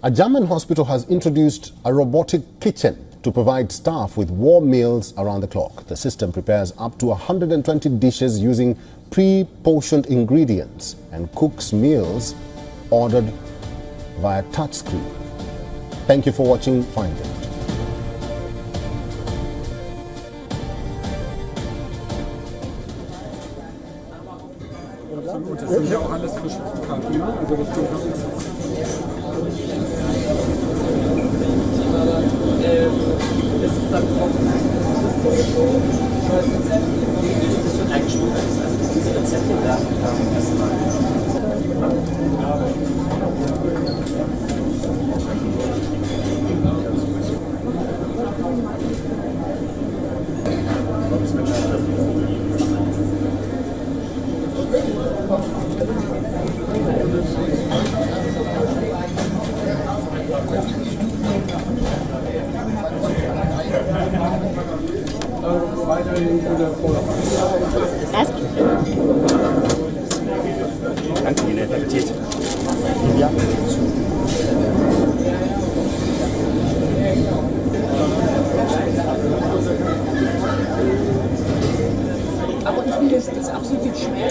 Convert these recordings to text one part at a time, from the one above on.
A German hospital has introduced a robotic kitchen to provide staff with warm meals around the clock. The system prepares up to 120 dishes using pre-portioned ingredients and cooks meals ordered via touchscreen. Thank you for watching Find It. Das sind ja auch alles frische Zutaten, ne? Also das ist dann trocken. Das wird eingeschmolzen. Also diese Rezepte werden erstmal. Danke Ihnen, Appetit. Ja. Aber ich finde, das ist absolut schwer.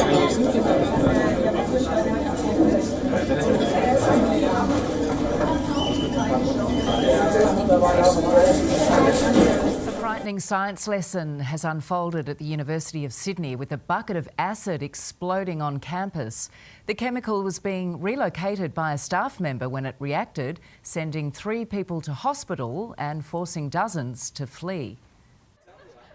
A frightening science lesson has unfolded at the University of Sydney with a bucket of acid exploding on campus. The chemical was being relocated by a staff member when it reacted, sending 3 people to hospital and forcing dozens to flee.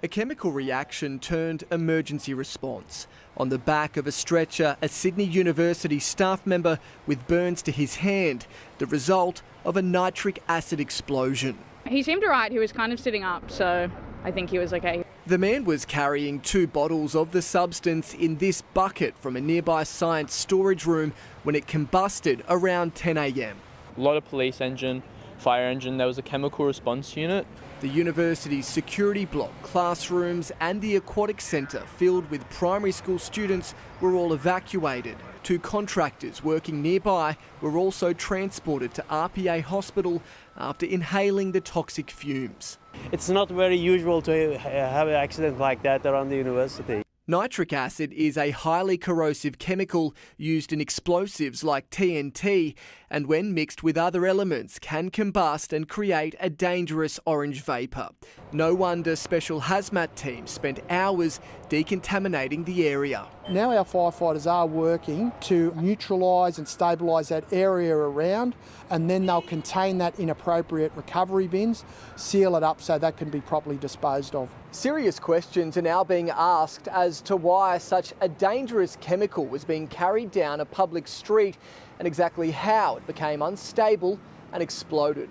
A chemical reaction turned emergency response. On the back of a stretcher, a Sydney University staff member with burns to his hand, the result of a nitric acid explosion. He seemed alright, he was kind of sitting up, so I think he was okay. The man was carrying 2 bottles of the substance in this bucket from a nearby science storage room when it combusted around 10 a.m. A lot of police engine, fire engine, there was a chemical response unit. The university's security block, classrooms and the aquatic centre filled with primary school students were all evacuated. 2 contractors working nearby were also transported to RPA Hospital after inhaling the toxic fumes. It's not very usual to have an accident like that around the university. Nitric acid is a highly corrosive chemical used in explosives like TNT, and when mixed with other elements can combust and create a dangerous orange vapour. No wonder special hazmat teams spent hours decontaminating the area. Now our firefighters are working to neutralise and stabilise that area around, and then they'll contain that in appropriate recovery bins, seal it up so that can be properly disposed of. Serious questions are now being asked as to why such a dangerous chemical was being carried down a public street and exactly how it became unstable and exploded.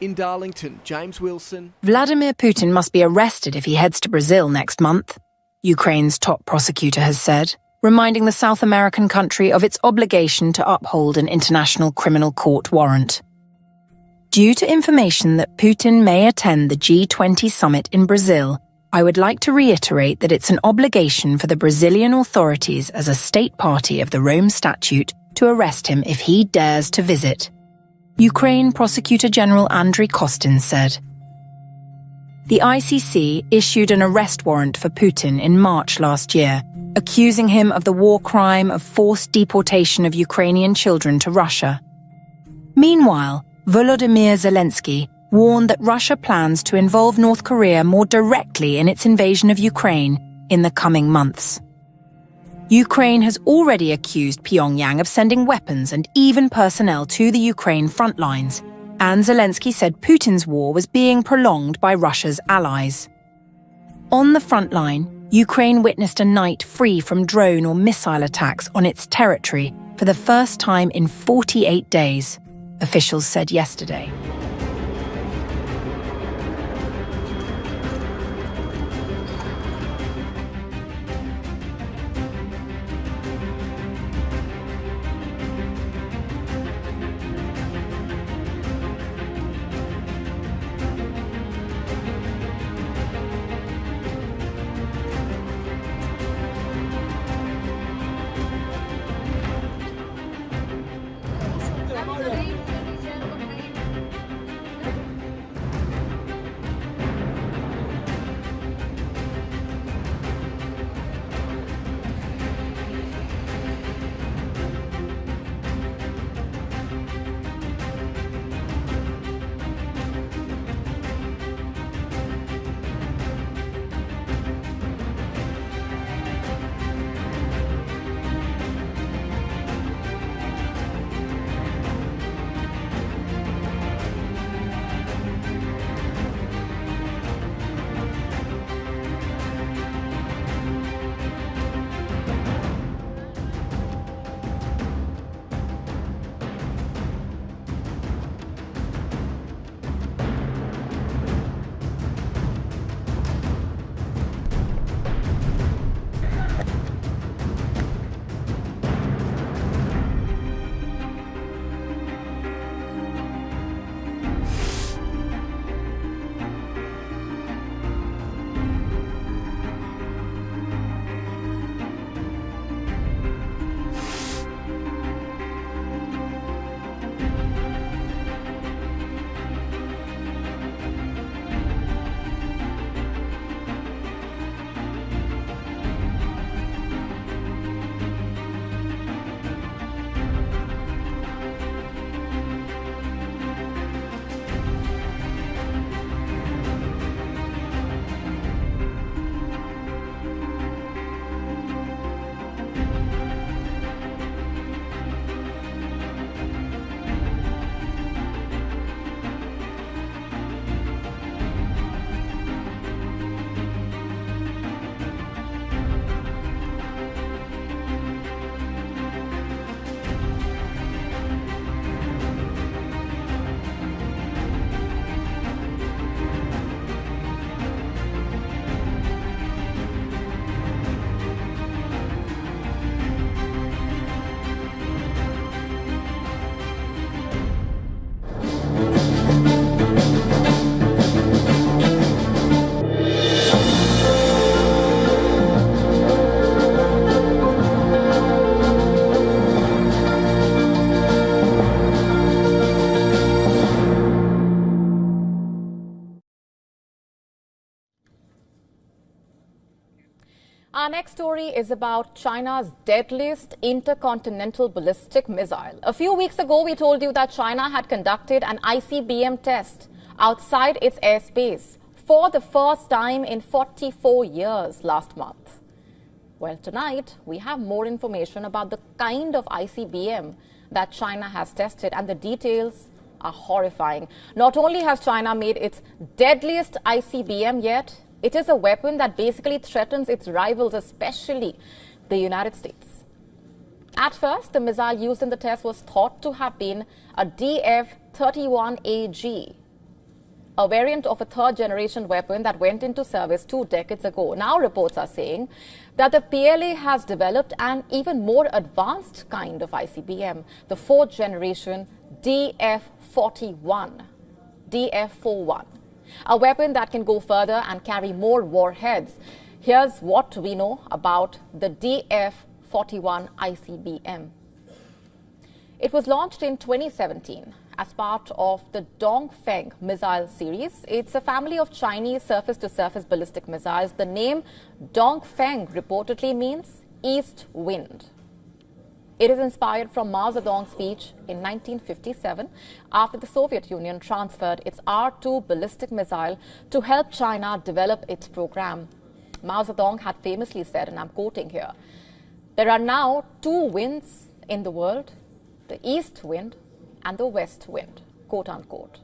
In Darlington, James Wilson. Vladimir Putin must be arrested if he heads to Brazil next month, Ukraine's top prosecutor has said, reminding the South American country of its obligation to uphold an international criminal court warrant. Due to information that Putin may attend the G20 summit in Brazil, I would like to reiterate that it's an obligation for the Brazilian authorities as a state party of the Rome Statute to arrest him if he dares to visit, Ukraine Prosecutor General Andriy Kostin said. The ICC issued an arrest warrant for Putin in March last year, accusing him of the war crime of forced deportation of Ukrainian children to Russia. Meanwhile, Volodymyr Zelensky warned that Russia plans to involve North Korea more directly in its invasion of Ukraine in the coming months. Ukraine has already accused Pyongyang of sending weapons and even personnel to the Ukraine front lines, and Zelensky said Putin's war was being prolonged by Russia's allies. On the front line, Ukraine witnessed a night free from drone or missile attacks on its territory for the first time in 48 days, officials said yesterday. Our next story is about China's deadliest intercontinental ballistic missile. A few weeks ago, we told you that China had conducted an ICBM test outside its airspace for the first time in 44 years last month. Well, tonight, we have more information about the kind of ICBM that China has tested, and the details are horrifying. Not only has China made its deadliest ICBM yet, it is a weapon that basically threatens its rivals, especially the United States. At first, the missile used in the test was thought to have been a DF-31AG, a variant of a third-generation weapon that went into service 2 decades ago. Now reports are saying that the PLA has developed an even more advanced kind of ICBM, the 4th-generation DF-41, DF-41. A weapon that can go further and carry more warheads. Here's what we know about the DF-41 ICBM. It was launched in 2017 as part of the Dongfeng missile series. It's a family of Chinese surface-to-surface ballistic missiles. The name Dongfeng reportedly means east wind. It is inspired from Mao Zedong's speech in 1957 after the Soviet Union transferred its R-2 ballistic missile to help China develop its program. Mao Zedong had famously said, and I'm quoting here, "There are now 2 winds in the world, the east wind and the west wind," quote unquote.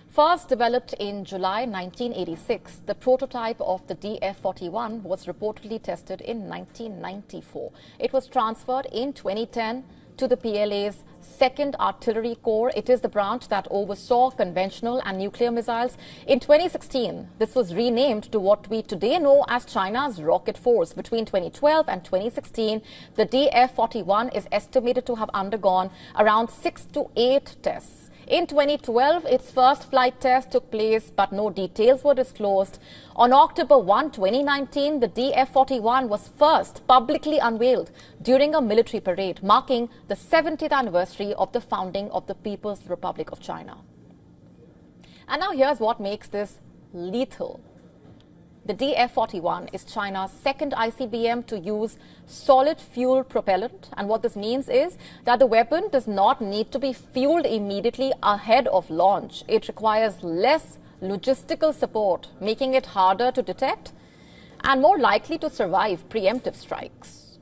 First developed in July 1986, the prototype of the DF-41 was reportedly tested in 1994. It was transferred in 2010 to the PLA's 2nd Artillery Corps. It is the branch that oversaw conventional and nuclear missiles. In 2016, this was renamed to what we today know as China's Rocket Force. Between 2012 and 2016, the DF-41 is estimated to have undergone around 6 to 8 tests. In 2012, its first flight test took place, but no details were disclosed. On October 1, 2019, the DF-41 was first publicly unveiled during a military parade, marking the 70th anniversary of the founding of the People's Republic of China. And now here's what makes this lethal. The DF-41 is China's 2nd ICBM to use solid fuel propellant. And what this means is that the weapon does not need to be fueled immediately ahead of launch. It requires less logistical support, making it harder to detect and more likely to survive preemptive strikes.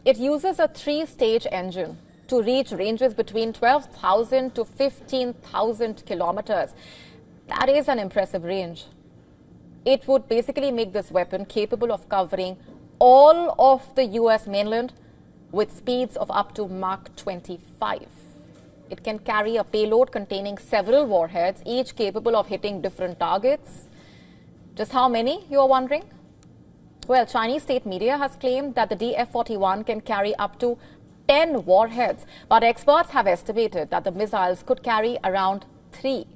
It uses a 3-stage engine to reach ranges between 12,000 to 15,000 kilometers. That is an impressive range. It would basically make this weapon capable of covering all of the US mainland with speeds of up to Mach 25. It can carry a payload containing several warheads, each capable of hitting different targets. Just how many, you are wondering? Well, Chinese state media has claimed that the DF-41 can carry up to 10 warheads, but experts have estimated that the missiles could carry around 3.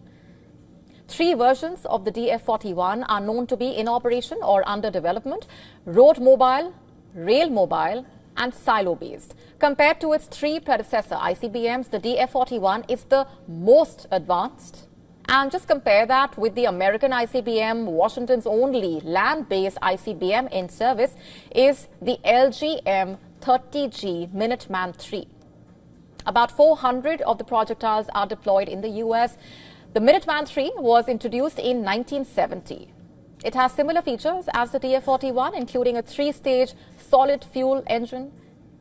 3 versions of the DF-41 are known to be in operation or under development: road mobile, rail mobile, and silo-based. Compared to its 3 predecessor ICBMs, the DF-41 is the most advanced. And just compare that with the American ICBM. Washington's only land-based ICBM in service is the LGM-30G Minuteman III. About 400 of the projectiles are deployed in the US. The Minuteman III was introduced in 1970. It has similar features as the DF-41, including a 3-stage solid fuel engine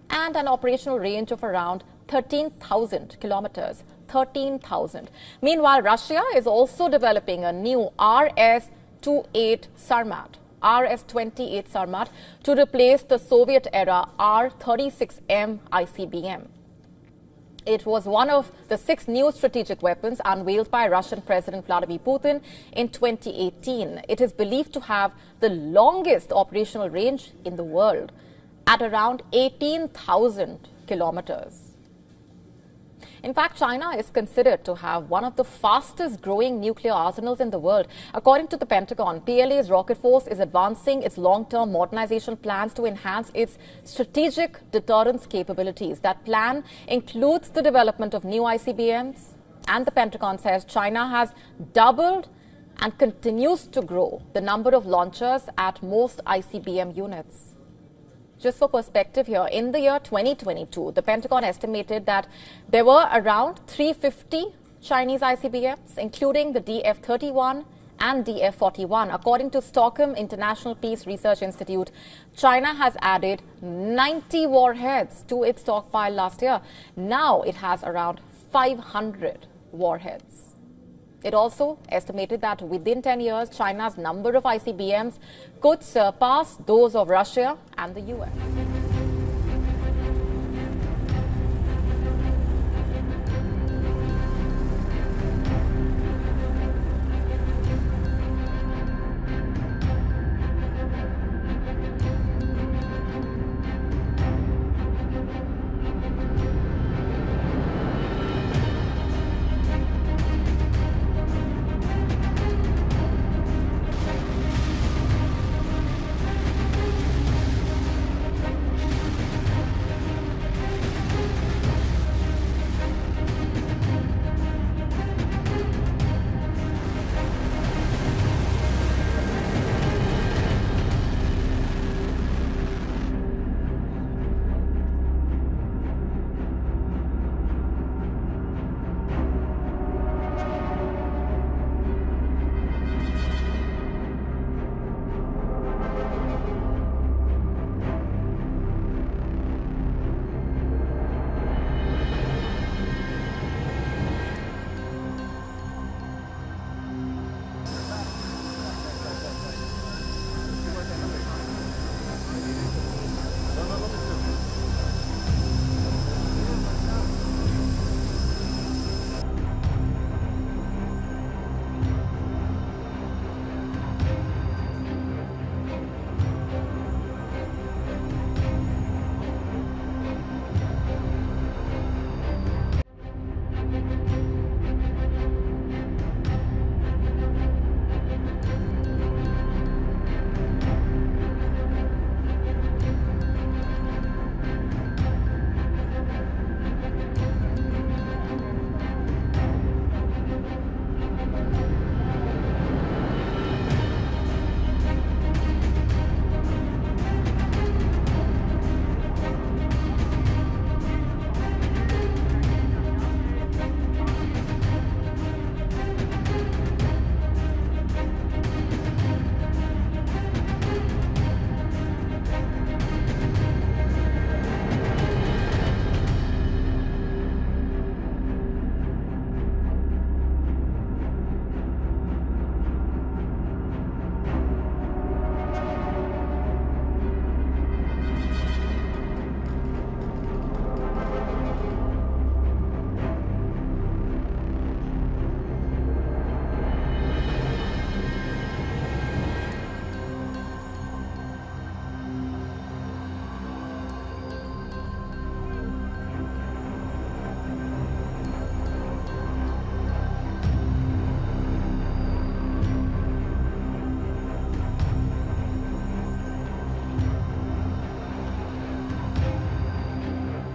and an operational range of around 13,000 kilometers. 13,000. Meanwhile, Russia is also developing a new RS-28 Sarmat, RS-28 Sarmat, to replace the Soviet-era R-36M ICBM. It was one of the 6 new strategic weapons unveiled by Russian President Vladimir Putin in 2018. It is believed to have the longest operational range in the world at around 18,000 kilometers. In fact, China is considered to have one of the fastest growing nuclear arsenals in the world. According to the Pentagon, PLA's Rocket Force is advancing its long-term modernization plans to enhance its strategic deterrence capabilities. That plan includes the development of new ICBMs, and the Pentagon says China has doubled and continues to grow the number of launchers at most ICBM units. Just for perspective here, in the year 2022, the Pentagon estimated that there were around 350 Chinese ICBMs, including the DF-31 and DF-41. According to Stockholm International Peace Research Institute, China has added 90 warheads to its stockpile last year. Now it has around 500 warheads. It also estimated that within 10 years, China's number of ICBMs could surpass those of Russia and the US.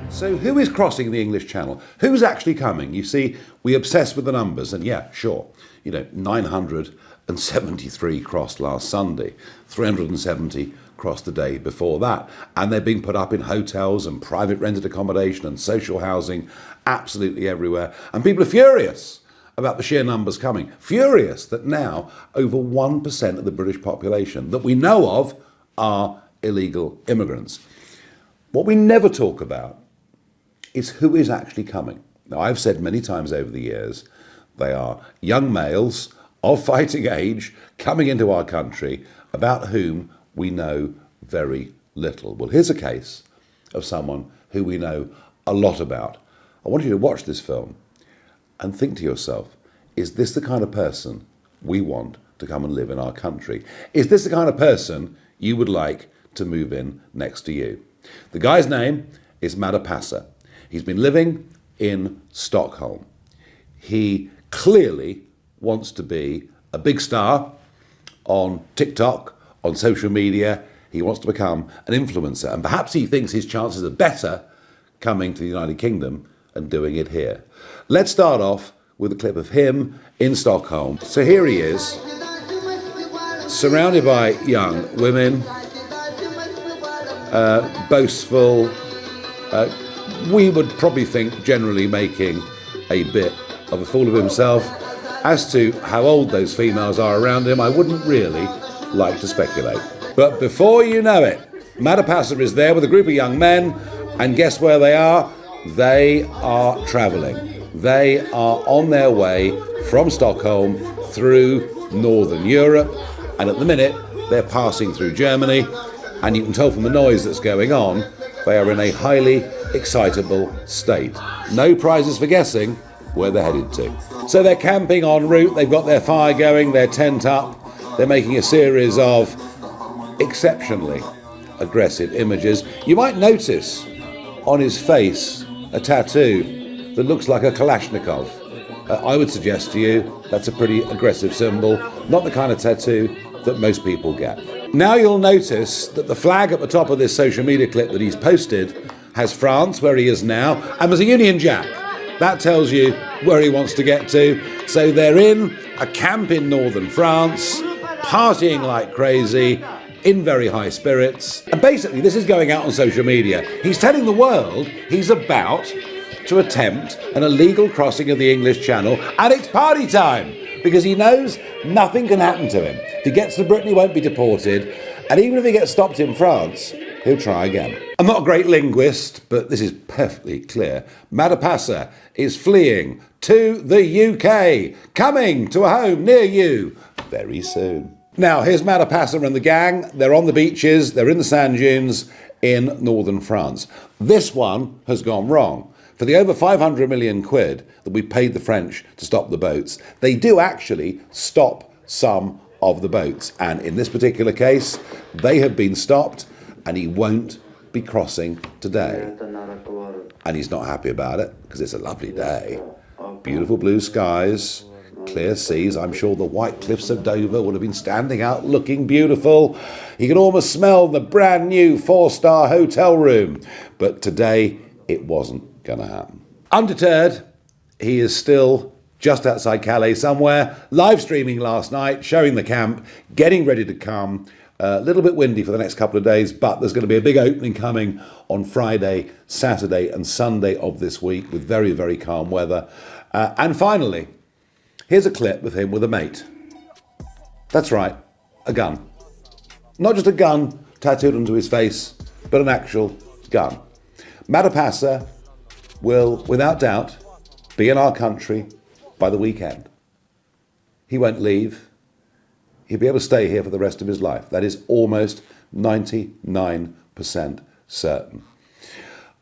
So who is crossing the English Channel? Who's actually coming? You see, we obsess with the numbers, and yeah, sure, 973 crossed last Sunday, 370 crossed the day before that, and they're being put up in hotels and private rented accommodation and social housing absolutely everywhere, and people are furious about the sheer numbers coming, furious that now over 1% of the British population that we know of are illegal immigrants. What we never talk about is who is actually coming. Now, I've said many times over the years, they are young males of fighting age coming into our country about whom we know very little. Well, here's a case of someone who we know a lot about. I want you to watch this film and think to yourself, is this the kind of person we want to come and live in our country? Is this the kind of person you would like to move in next to you? The guy's name is Madhupassa. He's been living in Stockholm. He clearly wants to be a big star on TikTok, on social media. He wants to become an influencer, and perhaps he thinks his chances are better coming to the United Kingdom and doing it here. Let's start off with a clip of him in Stockholm. So here he is, surrounded by young women, boastful, we would probably think generally making a bit of a fool of himself. As to how old those females are around him, I wouldn't really like to speculate. But before you know it, Matapasa is there with a group of young men, and guess where they are? They are travelling. They are on their way from Stockholm through Northern Europe, and at the minute they're passing through Germany, and you can tell from the noise that's going on, they are in a highly excitable state. No prizes for guessing where they're headed to. So they're camping en route, they've got their fire going, their tent up, they're making a series of exceptionally aggressive images. You might notice on his face a tattoo that looks like a Kalashnikov. I would suggest to you that's a pretty aggressive symbol, not the kind of tattoo that most people get. Now you'll notice that the flag at the top of this social media clip that he's posted has France, where he is now, and there's a Union Jack. That tells you where he wants to get to. So they're in a camp in northern France, partying like crazy, in very high spirits. And basically this is going out on social media. He's telling the world he's about to attempt an illegal crossing of the English Channel, and it's party time, because he knows nothing can happen to him. If he gets to Britain, he won't be deported, and even if he gets stopped in France, he'll try again. I'm not a great linguist, but this is perfectly clear. Matapasa is fleeing to the UK, coming to a home near you very soon. Now, here's Matapasa and the gang. They're on the beaches, they're in the sand dunes in northern France. This one has gone wrong. For the over 500 million quid that we paid the French to stop the boats, they do actually stop some of the boats. And in this particular case, they have been stopped, and he won't be crossing today. And he's not happy about it, because it's a lovely day. Beautiful blue skies, clear seas. I'm sure the white cliffs of Dover would have been standing out looking beautiful. He can almost smell the brand new 4-star hotel room. But today, it wasn't going to happen. Undeterred, he is still just outside Calais somewhere, live streaming last night, showing the camp, getting ready to come. A little bit windy for the next couple of days, but there's going to be a big opening coming on Friday, Saturday and Sunday of this week with very, very calm weather. And finally, here's a clip with him with a mate. That's right, a gun. Not just a gun tattooed onto his face, but an actual gun. Matapasa will, without doubt, be in our country by the weekend. He won't leave. He'll be able to stay here for the rest of his life. That is almost 99% certain.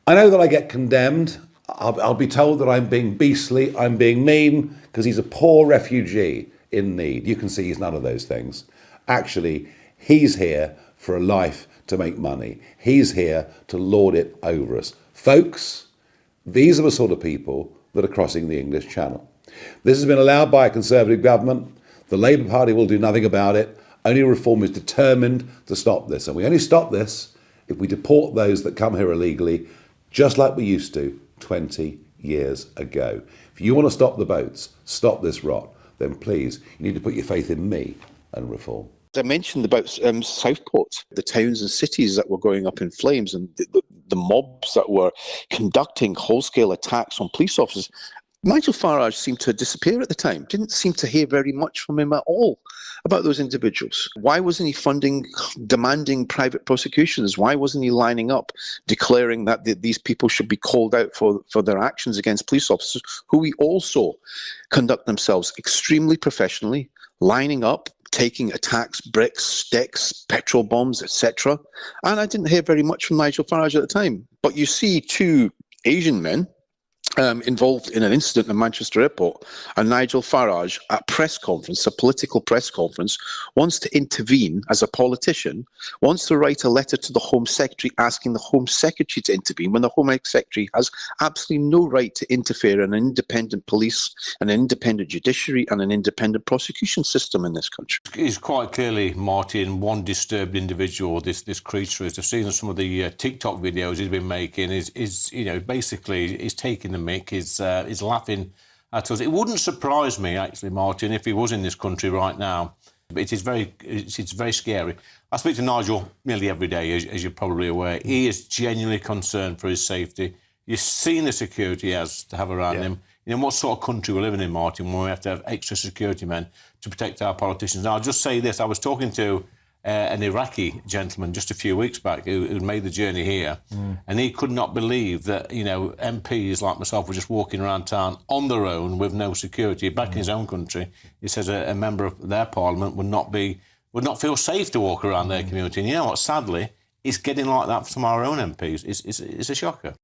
I know that I get condemned. I'll be told that I'm being beastly, I'm being mean, because he's a poor refugee in need. You can see he's none of those things. Actually, he's here for a life to make money. He's here to lord it over us. Folks, these are the sort of people that are crossing the English Channel. This has been allowed by a Conservative government. The Labour Party will do nothing about it. Only Reform is determined to stop this. And we only stop this if we deport those that come here illegally, just like we used to 20 years ago. If you want to stop the boats, stop this rot, then please, you need to put your faith in me and Reform. I mentioned about Southport, the towns and cities that were going up in flames, and the mobs that were conducting whole-scale attacks on police officers. Nigel Farage seemed to disappear at the time. Didn't seem to hear very much from him at all about those individuals. Why wasn't he demanding private prosecutions? Why wasn't he lining up, declaring that these people should be called out for their actions against police officers, who we also conduct themselves extremely professionally, lining up, taking attacks, bricks, sticks, petrol bombs, etc. And I didn't hear very much from Nigel Farage at the time. But you see two Asian men involved in an incident in Manchester Airport, and Nigel Farage at a press conference, a political press conference, wants to intervene as a politician, wants to write a letter to the Home Secretary asking the Home Secretary to intervene, when the Home Secretary has absolutely no right to interfere in an independent police, an independent judiciary and an independent prosecution system in this country. He's quite clearly, Martin, one disturbed individual, this creature is. I've seen some of the TikTok videos he's been making, is basically he's taking the mick, is laughing It wouldn't surprise me, actually, Martin, if he was in this country right now. But it's very scary. I speak to Nigel nearly every day, as you're probably aware. He is genuinely concerned for his safety. You've seen the security he has to have around him. You know, what sort of country we're living in, Martin, where we have to have extra security men to protect our politicians. Now, I'll just say this. I was talking to an Iraqi gentleman just a few weeks back who made the journey here, and he could not believe that, you know, MPs like myself were just walking around town on their own with no security. Back in his own country, he says a member of their parliament would not feel safe to walk around their community. And you know what? Sadly, it's getting like that for some of our own MPs. It's a shocker.